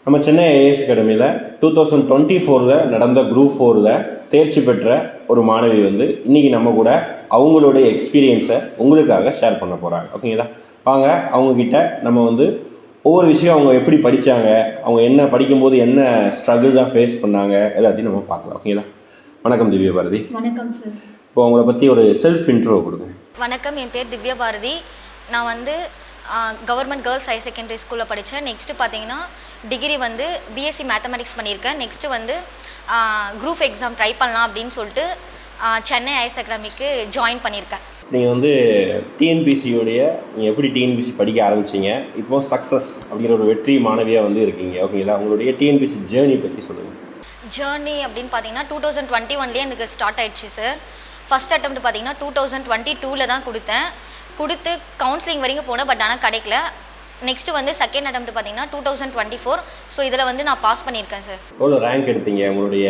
நம்ம சென்னை ஐஏஎஸ் அகாடமியில் 2024 நடந்த குரூப் 4 தேர்ச்சி பெற்ற ஒரு மாணவி வந்து இன்றைக்கி நம்ம கூட அவங்களுடைய எக்ஸ்பீரியன்ஸை உங்களுக்காக ஷேர் பண்ண போகிறாங்க. ஓகேங்களா? வாங்க அவங்கக்கிட்ட நம்ம வந்து ஒவ்வொரு விஷயம் அவங்க எப்படி படித்தாங்க, அவங்க என்ன படிக்கும்போது என்ன ஸ்ட்ரகிள் தான் ஃபேஸ் பண்ணாங்க, எல்லாத்தையும் நம்ம பார்க்கலாம். ஓகேங்களா? வணக்கம் திவ்யா பாரதி. வணக்கம் சார். இப்போ அவங்கள பற்றி ஒரு செல்ஃப் இன்ட்ரோ கொடுங்க. வணக்கம், என் பேர் திவ்யா பாரதி. நான் வந்து கவர்மெண்ட் கேர்ள்ஸ் ஹையர் செகண்டரி ஸ்கூலில் படித்தேன். நெக்ஸ்ட்டு பார்த்தீங்கன்னா டிகிரி வந்து பிஎஸ்சி மேத்தமெட்டிக்ஸ் பண்ணியிருக்கேன். நெக்ஸ்ட்டு வந்து குரூப் எக்ஸாம் ட்ரை பண்ணலாம் அப்படின்னு சொல்லிட்டு சென்னை ஐஏஎஸ் அகாடமிக்கு ஜாயின் பண்ணியிருக்கேன். நீங்கள் வந்து டிஎன்பிசியோடைய நீங்கள் எப்படி டிஎன்பிசி படிக்க ஆரம்பிச்சிங்க, இப்போ சக்ஸஸ் அப்படிங்கிற ஒரு வெற்றி மாணவியாக வந்து இருக்கீங்க. ஓகேங்களா? உங்களுடைய டிஎன்பிசி ஜேர்னி பற்றி சொல்லுங்கள். ஜேர்னி அப்படின்னு பார்த்தீங்கன்னா 2021 எனக்கு ஸ்டார்ட் ஆயிடுச்சு சார். ஃபஸ்ட் அட்டெம்ப்ட் பார்த்தீங்கன்னா 2022 தான் கொடுத்து கவுன்சிலிங் வரைக்கும் போனேன். பட் ஆனால் கிடைக்கல. நெக்ஸ்ட்டு வந்து செகண்ட் அட்டெம்ப்ட் பார்த்தீங்கன்னா 2024. ஸோ இதில் வந்து நான் பாஸ் பண்ணியிருக்கேன் சார். எவ்வளோ ரேங்க் எடுத்தீங்க? உங்களுடைய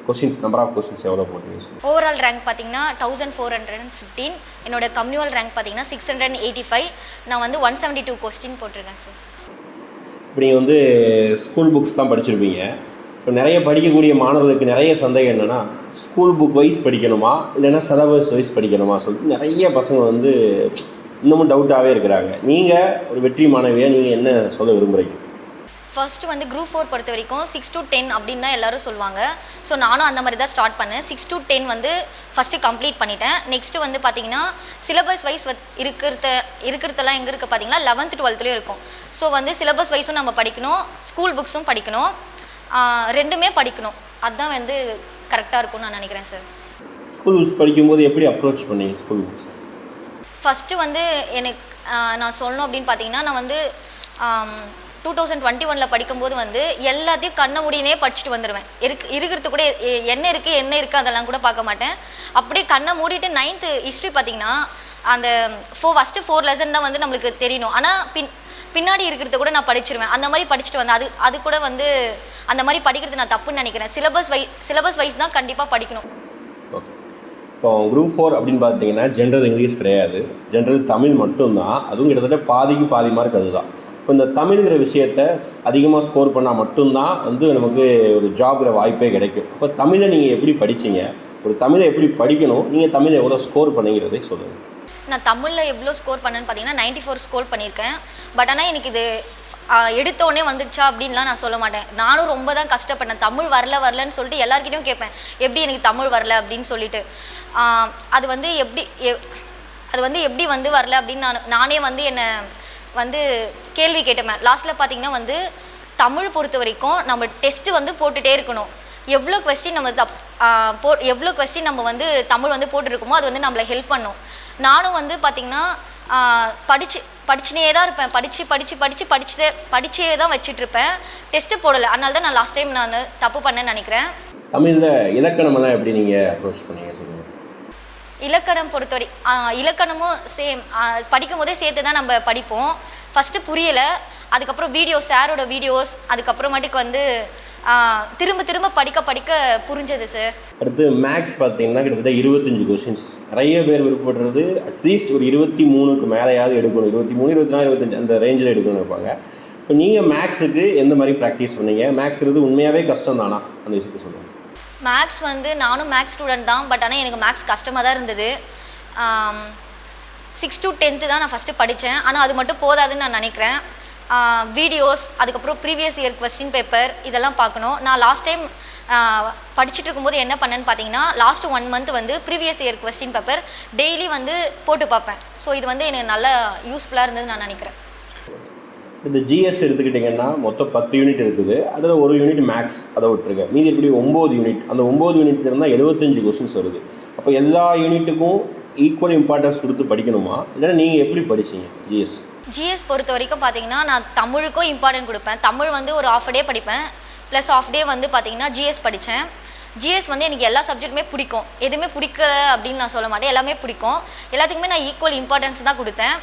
கொஸ்டின்ஸ், நம்பர் ஆஃப் கொஸ்டின்ஸ் எவ்வளோ போட்டீங்க சார்? ஓவரால் ரேங்க் பார்த்தீங்கன்னா 1415. என்னோட கம்யூனல் ரேங்க் பார்த்தீங்கன்னா 685. நான் வந்து 172 கொஸ்டின் போட்டிருக்கேன் சார். இப்போ நீங்கள் வந்து ஸ்கூல் புக்ஸ் தான் படிச்சிருப்பீங்க. இப்போ நிறைய படிக்கக்கூடிய மாணவர்களுக்கு நிறைய சந்தேகம் என்னென்னா, ஸ்கூல் புக் வைஸ் படிக்கணுமா இல்லைன்னா சிலபஸ் வைஸ் படிக்கணுமா சொல்லிட்டு நிறைய பசங்க வந்து இன்னமும் டவுட்டாகவே இருக்கிறாங்க. நீங்கள் ஒரு வெற்றி மாணவியாக நீங்கள் என்ன சொல்ல விரும்புகிறீங்க? ஃபர்ஸ்ட்டு வந்து குரூப் 4 பொறுத்த வரைக்கும் 6 to 10 அப்படின்னு தான் எல்லோரும் சொல்லுவாங்க. ஸோ நானும் அந்த மாதிரி தான் ஸ்டார்ட் பண்ணேன். 6 to 10 வந்து ஃபஸ்ட்டு கம்ப்ளீட் பண்ணிட்டேன். நெக்ஸ்ட்டு வந்து பார்த்திங்கன்னா சிலபஸ் வைஸ் இருக்கிறதெல்லாம் எங்கே இருக்குது பார்த்தீங்கன்னா 11th 12th இருக்கும். ஸோ வந்து சிலபஸ் வைஸும் நம்ம படிக்கணும், ஸ்கூல் புக்ஸும் படிக்கணும், ரெண்டுமே படிக்கணும். அதுதான் வந்து கரெக்டாக இருக்கும்னு நான் நினைக்கிறேன் சார். ஸ்கூல் புக்ஸ் படிக்கும்போது எப்படி அப்ரோச் பண்ணீங்க ஸ்கூல் புக்ஸ்? ஃபஸ்ட்டு வந்து எனக்கு நான் சொல்லணும் அப்படின்னு பார்த்தீங்கன்னா, நான் வந்து 2021 படிக்கும்போது வந்து எல்லாத்தையும் கண்ண முடியினே படிச்சுட்டு வந்துடுவேன். இருக்கிறது கூட என்ன இருக்குது அதெல்லாம் கூட பார்க்க மாட்டேன். அப்படியே கண்ணை மூடிட்டு 9th ஹிஸ்ட்ரி பார்த்திங்கன்னா அந்த ஃபஸ்ட்டு 4 லெசன் தான் வந்து நம்மளுக்கு தெரியணும். ஆனால் பின்னாடி இருக்கிறத கூட நான் படிச்சிருவேன். அந்த மாதிரி படிச்சுட்டு வந்தேன். அது கூட வந்து அந்த மாதிரி படிக்கிறது நான் தப்புன்னு நினைக்கிறேன். சிலபஸ் வைஸ் தான் கண்டிப்பாக படிக்கணும். ஓகே. இப்போ குரூப் 4 அப்படின்னு பார்த்தீங்கன்னா ஜென்ரல் இங்கிலீஷ் கிடையாது, ஜென்ரல் தமிழ் மட்டும்தான். அதுவும் கிட்டத்தட்ட பாதிக்கு பாதி மார்க் அதுதான். இப்போ இந்த தமிழ்ங்கிற விஷயத்தை அதிகமாக ஸ்கோர் பண்ணால் மட்டும்தான் வந்து நமக்கு ஒரு ஜாப்கிற வாய்ப்பே கிடைக்கும். அப்போ தமிழை நீங்கள் எப்படி படிச்சிங்க, ஒரு தமிழை எப்படி படிக்கணும், நீங்கள் தமிழை எவ்வளோ ஸ்கோர் பண்ணிங்கிறதே சொல்லுங்கள். நான் தமிழில் எவ்வளோ ஸ்கோர் பண்ணேன்னு பார்த்தீங்கன்னா 94 ஸ்கோர் பண்ணியிருக்கேன். பட் ஆனால் எனக்கு இது எடுத்தோடனே வந்துடுச்சா அப்படின்லாம் நான் சொல்ல மாட்டேன். நானும் ரொம்ப தான் கஷ்டப்பட்டேன். தமிழ் வரலன்னு சொல்லிட்டு எல்லாருக்கிட்டையும் கேட்பேன், எப்படி எனக்கு தமிழ் வரல அப்படின்னு சொல்லிட்டு. அது வந்து எப்படி வந்து வரல அப்படின்னு நானே வந்து என்னை வந்து கேள்வி கேட்டேன். லாஸ்ட்டில் பார்த்தீங்கன்னா வந்து தமிழ் பொறுத்த வரைக்கும் நம்ம டெஸ்ட்டு வந்து போட்டுகிட்டே இருக்கணும். எவ்வளோ கொஸ்டின் நம்ம வந்து தமிழ் வந்து போட்டுருக்கோமோ அது வந்து நம்மளை ஹெல்ப் பண்ணும். நானும் வந்து பார்த்திங்கன்னா படிச்சுனே தான் இருப்பேன். படிச்சே தான் வச்சுட்ருப்பேன். டெஸ்ட்டு போடலை. அதனால தான் நான் லாஸ்ட் டைம் நான் தப்பு பண்ணேன்னு நினைக்கிறேன். தமிழில் இலக்கணமெல்லாம் எப்படி நீங்கள் அப்ரோச் பண்ணீங்க சொல்லுங்கள். இலக்கணம் பொறுத்தவரை இலக்கணமும் சேம் படிக்கும் போதே சேர்த்து தான் நம்ம படிப்போம். ஃபஸ்ட்டு புரியலை, அதுக்கப்புறம் சாரோட வீடியோஸ், அதுக்கப்புறமாட்டுக்கு வந்து திரும்ப படிக்க புரிஞ்சது சார். அடுத்து மேக்ஸ் பார்த்தீங்கன்னா கிட்டத்தட்ட 25 கொஷின்ஸ். நிறைய பேர் விருப்பப்படுறது அட்லீஸ்ட் ஒரு 23க்கு மேலேயாவது எடுக்கணும். 23, 24, 25 அந்த ரேஞ்சில் எடுக்கணும்னு இருப்பாங்க. இப்போ நீங்கள் மேக்ஸுக்கு எந்த மாதிரி ப்ராக்டிஸ் பண்ணீங்க? மேக்ஸ்ங்கிறது உண்மையாகவே கஷ்டம் தானா? அந்த விஷயத்தை சொல்லுங்கள். மேக்ஸ் வந்து நானும் மேக்ஸ் ஸ்டூடெண்ட் தான். பட் ஆனால் எனக்கு மேக்ஸ் கஷ்டமாக தான் இருந்தது. 6 to 10 தான் நான் ஃபஸ்ட்டு படித்தேன். ஆனால் அது மட்டும் போதாதுன்னு நான் நினைக்கிறேன். வீடியோஸ், அதுக்கப்புறம் ப்ரீவியஸ் இயர் கொஸ்டின் பேப்பர் இதெல்லாம் பார்க்கணும். நான் லாஸ்ட் டைம் படிச்சுட்டு இருக்கும்போது என்ன பண்ணேன்னு பார்த்தீங்கன்னா, லாஸ்ட்டு 1 month வந்து previous year question paper daily வந்து போட்டு பார்ப்பேன். ஸோ இது வந்து எனக்கு நல்லா யூஸ்ஃபுல்லாக இருந்தது நான் நினைக்கிறேன். இந்த ஜிஎஸ் எடுத்துக்கிட்டிங்கன்னா மொத்தம் 10 யூனிட் இருக்குது. அதில் ஒரு யூனிட் மேக்ஸ், அதை விட்டுருக்கேன். மீதி எப்படி 9 யூனிட். அந்த 9 யூனிட் இருந்தால் 75 கொஸ்டின்ஸ் வருது. அப்போ எல்லா யூனிட்டுக்கும் ஈக்குவல் இம்பார்ட்டன்ஸ் கொடுத்து படிக்கணுமா, இல்லைன்னா நீங்கள் எப்படி படிச்சிங்க ஜிஎஸ் பொறுத்த வரைக்கும் பார்த்தீங்கன்னா நான் தமிழுக்கும் இம்பார்ட்டன்ட் கொடுப்பேன். தமிழ் வந்து ஒரு ½ டே படிப்பேன், ப்ளஸ் ½ டே வந்து பார்த்தீங்கன்னா ஜிஎஸ் படித்தேன். ஜிஎஸ் வந்து எனக்கு எல்லா சப்ஜெக்ட்டுமே பிடிக்கும். எதுவுமே பிடிக்கல அப்படின்னு நான் சொல்ல மாட்டேன், எல்லாமே பிடிக்கும். எல்லாத்துக்குமே நான் ஈக்குவல் இம்பார்ட்டன்ஸ் தான் கொடுத்தேன்.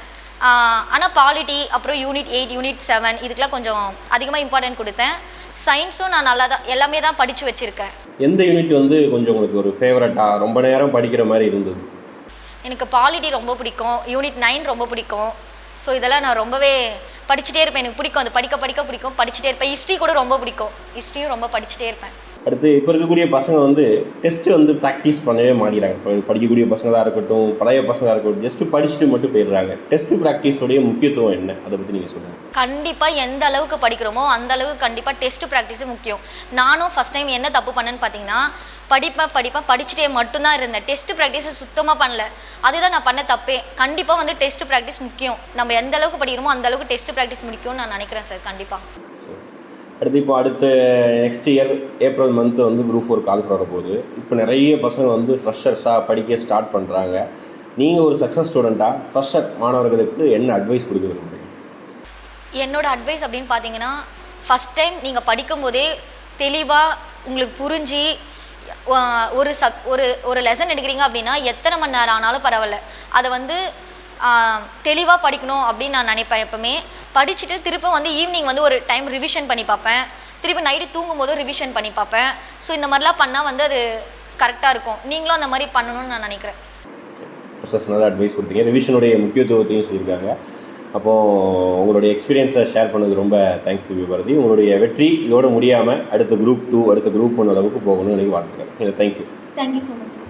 ஆனால் பாலிட்டி, அப்புறம் யூனிட் 8, யூனிட் 7 இதுக்கெலாம் கொஞ்சம் அதிகமாக இம்பார்ட்டன்ட் கொடுத்தேன். சயின்ஸும் நான் நல்லா தான் எல்லாமே தான் படித்து வச்சுருக்கேன். எந்த யூனிட் வந்து கொஞ்சம் உங்களுக்கு ஒரு ஃபேவரட்டாக ரொம்ப நேரம் படிக்கிற மாதிரி இருந்தது? எனக்கு பாலிட்டி ரொம்ப பிடிக்கும், யூனிட் 9 ரொம்ப பிடிக்கும், ஸோ இதெல்லாம் நான் ரொம்பவே படிச்சுட்டே இருப்பேன். எனக்கு பிடிக்கும், அது படிக்க பிடிக்கும், படிச்சுட்டே இருப்பேன். ஹிஸ்ட்ரி கூட ரொம்ப பிடிக்கும், ஹிஸ்ட்ரியும் ரொம்ப படிச்சுட்டே இருப்பேன். அடுத்து இப்போ இருக்கக்கூடிய பசங்க வந்து டெஸ்ட்டு வந்து ப்ராக்டிஸ் பண்ணவே மாட்டேங்கிறாங்க. இப்போ படிக்கக்கூடிய பசங்களாக இருக்கட்டும், பழைய பசங்களாக இருக்கட்டும், ஜஸ்ட்டு படிச்சுட்டு மட்டும் போயிடுறாங்க. டெஸ்ட்டு ப்ராக்டிஸோடைய முக்கியத்துவம் என்ன, அதை பற்றி நீங்கள் சொல்லுங்கள். கண்டிப்பாக எந்த அளவுக்கு படிக்கிறோமோ அந்த அளவுக்கு கண்டிப்பாக டெஸ்ட் ப்ராக்டிஸும் முக்கியம். நானும் ஃபஸ்ட் டைம் என்ன தப்பு பண்ணேன்னு பார்த்தீங்கன்னா, படிச்சுட்டே மட்டும்தான் இருந்தேன். டெஸ்ட் ப்ராக்டிஸை சுத்தமாக பண்ணல. அதுதான் நான் பண்ண தப்பே. கண்டிப்பாக வந்து டெஸ்ட் ப்ராக்டிஸ் முக்கியம். நம்ம எந்த அளவுக்கு படிக்கிறோமோ அந்த அளவுக்கு டெஸ்ட் ப்ராக்டிஸ் முக்கியம்னு நான் நினைக்கிறேன் சார். கண்டிப்பாக. அடுத்த நெக்ஸ்ட் இயர் ஏப்ரல் மந்த்து வந்து குரூப் 4 கால் வரப்போகுது. இப்போ நிறைய பசங்க வந்து ஃப்ரெஷர்ஸாக படிக்க ஸ்டார்ட் பண்ணுறாங்க. நீங்கள் ஒரு சக்ஸஸ் ஸ்டூடெண்ட்டாக ஃப்ரெஷர் மாணவர்களுக்கு என்ன அட்வைஸ் கொடுக்க விரும்புகிறீங்க? என்னோட அட்வைஸ் அப்படின்னு பார்த்தீங்கன்னா, ஃபஸ்ட் டைம் நீங்கள் படிக்கும்போதே தெளிவாக உங்களுக்கு புரிஞ்சு ஒரு லெசன் எடுக்கிறீங்க அப்படின்னா எத்தனை மணி நேரம் ஆனாலும் பரவாயில்ல, அதை வந்து தெளிவாக படிக்கணும் அப்படின்னு நான் நினைப்பேன். எப்போவுமே படிச்சுட்டு திரும்ப வந்து ஈவினிங் வந்து ஒரு டைம் ரிவிஷன் பண்ணி பார்ப்பேன். திருப்பி நைட்டு தூங்கும் போதும் ரிவிஷன் பண்ணி பார்ப்பேன். ஸோ இந்த மாதிரிலாம் பண்ணால் வந்து அது கரெக்டாக இருக்கும். நீங்களும் அந்த மாதிரி பண்ணணும்னு நான் நினைக்கிறேன். நல்ல அட்வைஸ் கொடுத்தீங்க. ரிவிஷனுடைய முக்கியத்துவத்தையும் சொல்லியிருக்காங்க. அப்போது உங்களுடைய எக்ஸ்பீரியன்ஸை ஷேர் பண்ணது ரொம்ப தேங்க்ஸ் திவ்யா பாரதி. உங்களுடைய வெற்றி இதோடு முடியாமல் அடுத்த குரூப் 2 அடுத்த குரூப் 1 அளவுக்கு போகணும்னு எனக்கு வாழ்த்துக்கிறேன். தேங்க்யூ. Thank you so much.